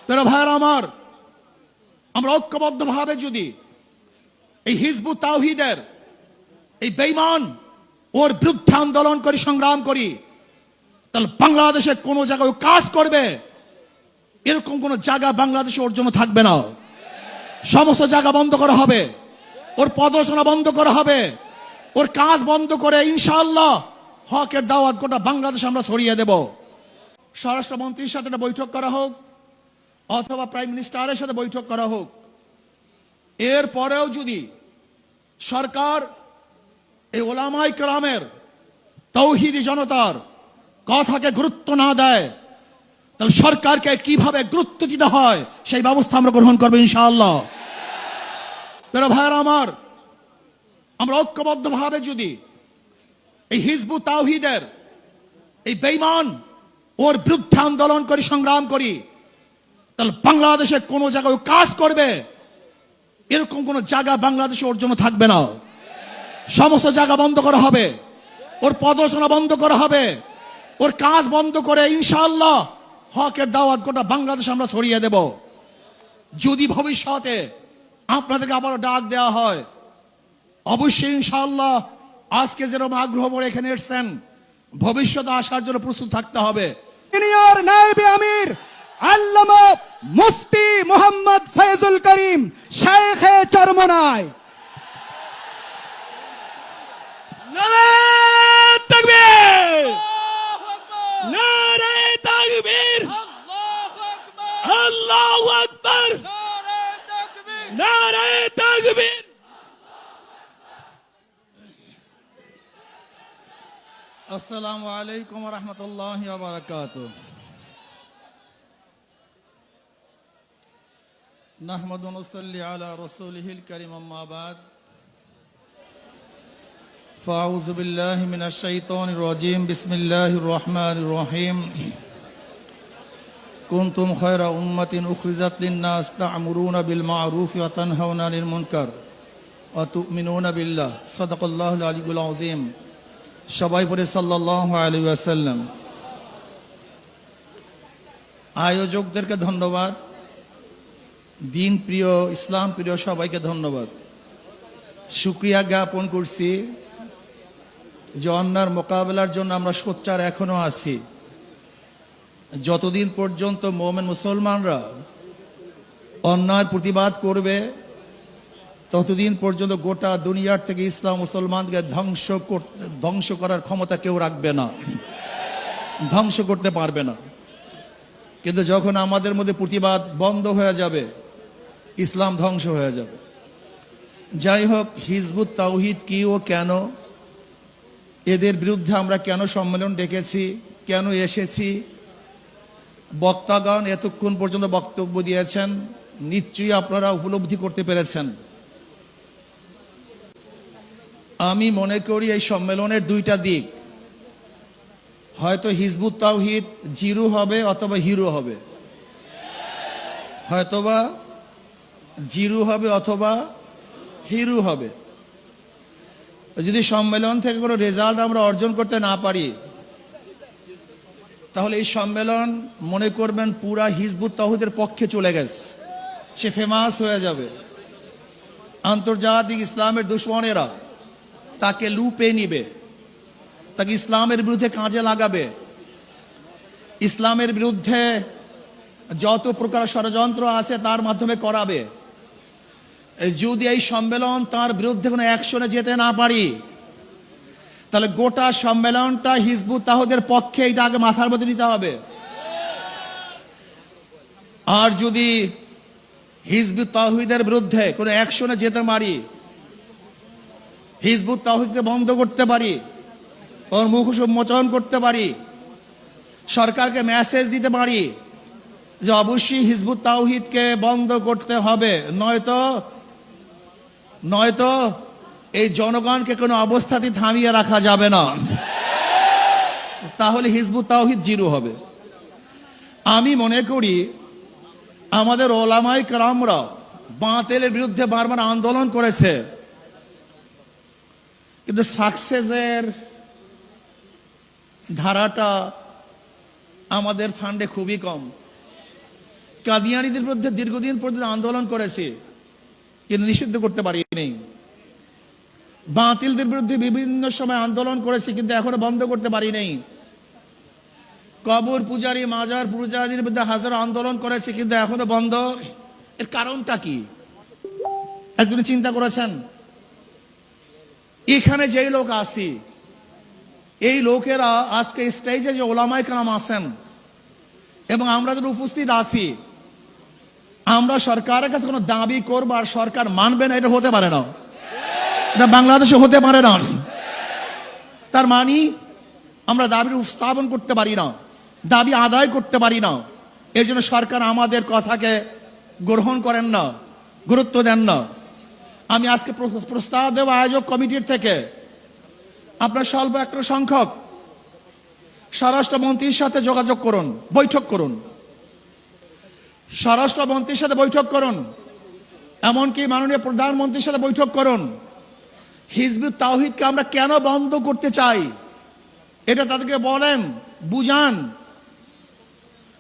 প্রিয় ভাইরা আমার, আমরা ঐক্যবদ্ধভাবে যদি এই হিজবুত তাওহীদের এই বেঈমান ওর বিরুদ্ধে আন্দোলন করি, সংগ্রাম করি, তাহলে বাংলাদেশে কোনো জায়গায় ও কাজ করবে এরকম কোনো জায়গা বাংলাদেশে ওর জন্য থাকবে না। সমস্ত জায়গা বন্ধ করা হবে, ওর প্রদর্শনা বন্ধ করা হবে, ওর কাজ বন্ধ করে ইনশাআল্লাহ হকের দাওয়াত গোটা বাংলাদেশে আমরা ছড়িয়ে দেব। স্বরাষ্ট্রমন্ত্রীর সাথে একটা বৈঠক করা হোক অথবা প্রাইম মিনিস্টারের সাথে বৈঠক করা হোক, এরপরেও যদি সরকার এই ওলামায়ে কেরামের তাওহীদি জনতার কথাকে গুরুত্ব না দেয়, তাহলে সরকারকে কিভাবে গুরুত্ব দিতে হয় সেই ব্যবস্থা আমরা গ্রহণ করবো ইনশাআল্লাহ। প্রিয় ভাইরা আমার, আমরা ঐক্যবদ্ধভাবে যদি এই হিজবুত তাওহীদের এই বেঈমান ওর বিরুদ্ধে আন্দোলন করি, সংগ্রাম করি, তাহলে বাংলাদেশে কোনো জায়গায় কাজ করবে এরকম কোনো জায়গা বাংলাদেশে ওর জন্য থাকবে না। সমস্ত জায়গা বন্ধ করা হবে, ওর প্রদর্শনা বন্ধ করা হবে, ওর কাজ বন্ধ করে ইনশাআল্লাহ হকের দাওয়াত গোটা বাংলাদেশে আমরা ছড়িয়ে দেব। যদি ভবিষ্যতে আপনাদেরকে আবারও ডাক দেওয়া হয়, অবশ্যই ইনশাআল্লাহ আজকে যেরকম আগ্রহ করে এখানে এসেছেন, ভবিষ্যতে আসার জন্য প্রস্তুত থাকতে হবে। সিনিয়র নায়েবে আমির আল্লামা মুফতি মোহাম্মদ ফয়জুল করিম শাইখে চরমনায়। নারে তাকবীর, নারে তাকবীর, আল্লাহু আকবার, নারে তাকবীর। আসসালামু আলাইকুম ওয়া রাহমাতুল্লাহি ওয়া বারাকাতুহু। নাহমাদু ওয়া নুসাল্লি আলা রাসূলিহিল কারীম, আম্মা বাদ। ফাউযু বিল্লাহি মিনাশ শাইতানির রাজীম। বিসমিল্লাহির রহমানির রহিম। কুনতুম খায়রা উম্মাতিন উখরিজাত লিন-নাস তা'মুরুনা বিল মা'রুফি ওয়া তানহাউনা আনিল মুনকার ওয়া তু'মিনুনা বিল্লাহ। সাদাকাল্লাহুল আলিয়্যুল আযীম। সবাই পড়ে সাল্লাল্লাহু আলাইহি ওয়াসাল্লাম। আয়োজকদেরকে ধন্যবাদ, দিন প্রিয় ইসলাম প্রিয় সবাইকে ধন্যবাদ। শুকরিয়া জ্ঞাপন করছি যে অন্যার মোকাবেলার জন্য আমরা সোচ্চার এখনো আছি। যতদিন পর্যন্ত মুমিন মুসলমানরা অন্যায় প্রতিবাদ করবে, ততদিন পর্যন্ত গোটা দুনিয়ার থেকে ইসলাম মুসলমানকে ধ্বংস করার ক্ষমতা কেউ রাখবে না, ধ্বংস করতে পারবে না। কিন্তু যখন আমাদের মধ্যে প্রতিবাদ বন্ধ হয়ে যাবে, ইসলাম ধ্বংস হয়ে যাবে। যাই হোক, হিজবুত তাওহীদ কি ও কেন, এদের বিরুদ্ধে আমরা কেন সম্মেলন ডেকেছি, কেন এসেছি, বক্তাগণ এতক্ষণ পর্যন্ত বক্তব্য দিয়েছেন, নিশ্চয়ই আপনারা উপলব্ধি করতে পেরেছেন। আমি মনে করি এই সম্মেলনের দুইটা দিক, হয়তো হিজবুত তাওহীদ জিরো হবে অথবা হিরো হবে, হয়তোবা জিরো হবে অথবা হিরো হবে। যদি সম্মেলন থেকে কোনো রেজাল্ট আমরা অর্জন করতে না পারি, তাহলে এই সম্মেলন মনে করবেন পুরা হিজবুত তাওহীদের পক্ষে চলে গেছে, সে ফেমাস হয়ে যাবে। আন্তর্জাতিক ইসলামের দুশ্মনেরা তাকে লুপে নিবে, তাকে ইসলামের বিরুদ্ধে কাজে লাগাবে, ইসলামের বিরুদ্ধে যত প্রকার ষড়যন্ত্র আছে তার মাধ্যমে করাবে। যদি এই সম্মেলন তার বিরুদ্ধে কোনো অ্যাকশনে যেতে না পারি, তাহলে গোটা সম্মেলনটা হিজবুত তাওহীদের পক্ষে, এটা আগে মাথার মধ্যে নিতে হবে। আর যদি হিজবুত তাওহীদের বিরুদ্ধে কোনো অ্যাকশনে যেতে পারি, হিজবুত তাওহীদকে বন্ধ করতে পারি, ওর মুখ উন্মোচন করতে পারি, সরকারকে মেসেজ দিতে পারি যে অবশ্যই হিজবুত তাওহীদকে বন্ধ করতে হবে, নয়তো এই জনগণকে কোনো অবস্থাতেই থামিয়ে রাখা যাবে না, তাহলে হিজবুত তাওহীদ জিরো হবে। আমি মনে করি আমাদের ওলামায়ে কেরামরা বাতিলের বিরুদ্ধে বারবার আন্দোলন করেছে, কিন্তু সাকসেসের ধারাটা আমাদের ফান্ডে খুবই কম। কাদিয়ানীদের বিরুদ্ধে দীর্ঘদিন পর্যন্ত আন্দোলন করেছে, কিন্তু নিষিদ্ধ করতে পারিনি। বাতিলদের বিরুদ্ধে বিভিন্ন সময় আন্দোলন করেছে, কিন্তু এখনো বন্ধ করতে পারি নাই। কবর পূজারী, মাজার পূজারীর বিরুদ্ধে হাজারো আন্দোলন করেছে, কিন্তু এখনো বন্ধ। এর কারণটা কি একজন চিন্তা করেছেন? এখানে যেই লোক আসি, এই লোকেরা আজকে স্টেজে যে ওলামায়ে কেরাম আছেন এবং আমরা যারা উপস্থিত আছি, আমরা সরকারের কাছে কোনো দাবি করবো আর সরকার মানবে না, এটা হতে পারে না। এটা বাংলাদেশে হতে পারে না। তার মানে আমরা দাবি উপস্থাপন করতে পারি না, দাবি আদায় করতে পারি না। এই জন্য সরকার আমাদের কথাকে গ্রহণ করেন না, গুরুত্ব দেন না। আমি আজকে প্রস্তাব দেব আয়োজক কমিটির থেকে আপনার স্বল্প একটা সংখ্যক স্বরাষ্ট্রমন্ত্রীর সাথে যোগাযোগ করুন, বৈঠক করুন, স্বরাষ্ট্রমন্ত্রীর সাথে বৈঠক করুন, এমনকি মাননীয় প্রধানমন্ত্রীর সাথে বৈঠক করুন। হিজবুত তাওহীদকে আমরা কেন বন্ধ করতে চাই এটা তাদেরকে বলেন, বুঝান।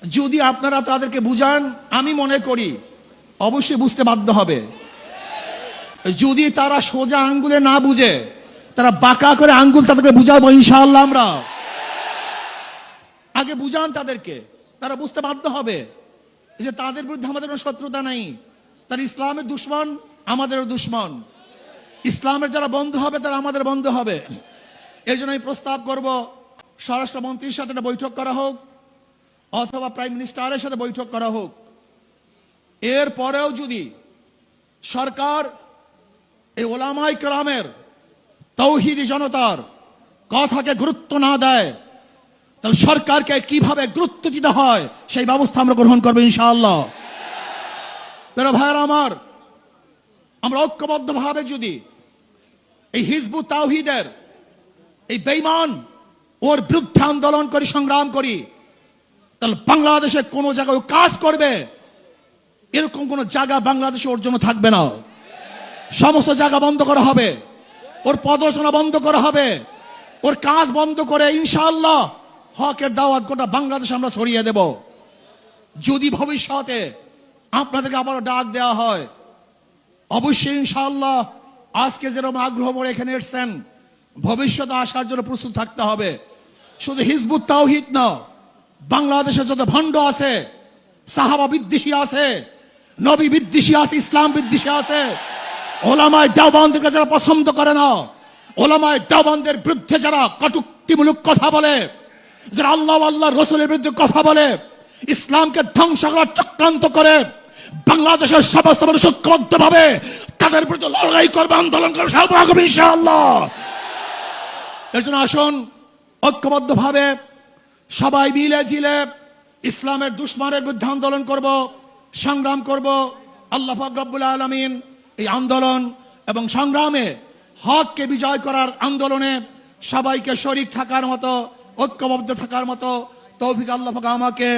যদি আপনারা তাদেরকে বুঝান, আমি মনে করি অবশ্যই বুঝতে বাধ্য হবে। যদি তারা সোজা আঙ্গুলে না বুঝে, তারা বাঁকা করে আঙ্গুল তাদেরকে বুঝাবো ইনশাআল্লাহ। আমরা আগে বুঝান তাদেরকে, তারা বুঝতে বাধ্য হবে যে তাদের বিরুদ্ধে আমাদের কোনো শত্রুতা নাই। তারা ইসলামের দুশ্মন, আমাদেরও দুশ্মন। ইসলামের যারা বন্ধু হবে তারা আমাদের বন্ধু হবে। এই জন্য আমি প্রস্তাব করব স্বরাষ্ট্রমন্ত্রীর সাথে একটা বৈঠক করা হোক, অথবা প্রাইম মিনিস্টারের সাথে বৈঠক করা হোক। এরপরেও যদি সরকার এই ওলামায়ে কেরামের, তৌহিদি জনতার কথাকে গুরুত্ব না দেয়, তাহলে সরকারকে কিভাবে গুরুত্ব দিতে হয় সেই ব্যবস্থা আমরা গ্রহণ করবো ইনশাআল্লাহ। প্রিয় ভাইরা আমার, আমরা ঐক্যবদ্ধভাবে যদি এই হিজবুত তাওহীদের এই বেঈমান ওর বিরুদ্ধে আন্দোলন করি, সংগ্রাম করি, তাহলে বাংলাদেশে কোনো জায়গায় কাজ করবে এরকম কোন জায়গা বাংলাদেশে ওর জন্য থাকবে না। সমস্ত জায়গা বন্ধ করা হবে, ওর প্রদর্শনা বন্ধ করা হবে, ওর কাজ বন্ধ করে ইনশাআল্লাহ হকের দাওয়াত গোটা বাংলাদেশ আমরা ছড়িয়ে দেব। যদি ভবিষ্যতে আপনাদেরকে আবারও ডাক দেওয়া হয়, অবশ্যই ইনশাআল্লাহ আজকে যেরকম আগ্রহ করে এখানে এসেছেন, ভবিষ্যতে আসার জন্য প্রস্তুত থাকতে হবে। শুধু হিজবুত তাওহীদ না, বাংলাদেশে যত ভণ্ড আছে, সাহাবা বিদ্বেষী আছে, নবী বিদ্বেষী আছে, ইসলাম বিদ্বেষী আছে, ওলামায়ে দেওবন্দকে যারা পছন্দ করে না, ওলামায়ে দেওবন্দের বিরুদ্ধে যারা কটূক্তিমূলক কথা বলে, যারা আল্লাহ আল্লাহ রসুলের বিরুদ্ধে কথা বলে, ইসলামকে ধ্বংস করার চক্রান্ত করে, বাংলাদেশের সমস্ত মানুষ ঐক্যবদ্ধভাবে তাদের বিরুদ্ধে লড়াই করবে, আন্দোলন করবে ইনশাআল্লাহ। এর জন্য আসুন ঐক্যবদ্ধভাবে সবাই মিলে জিলে ইসলামের দুশ্মনের বিরুদ্ধে আন্দোলন করব, সংগ্রাম করব। আল্লাহ পাক রব্বুল আলামিন এই আন্দোলন এবং সংগ্রামে হককে বিজয় করার আন্দোলনে সবাইকে শরীক থাকার মতো, ঐক্যবদ্ধ থাকার মতো তৌফিক আল্লাহ পাক আমাকে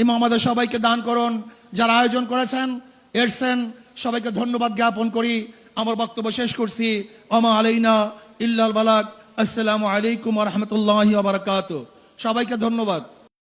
এবং আমাদের সবাইকে দান করুন। যারা আয়োজন করেছেন, এসেছেন, সবাইকে ধন্যবাদ জ্ঞাপন করি। আমার বক্তব্য শেষ করছি। ওমা আলাইনা ইল্লাল বালাগ। আসসালামু আলাইকুম ওয়া রাহমাতুল্লাহি ওয়া বারাকাতুহু। সবাইকে ধন্যবাদ।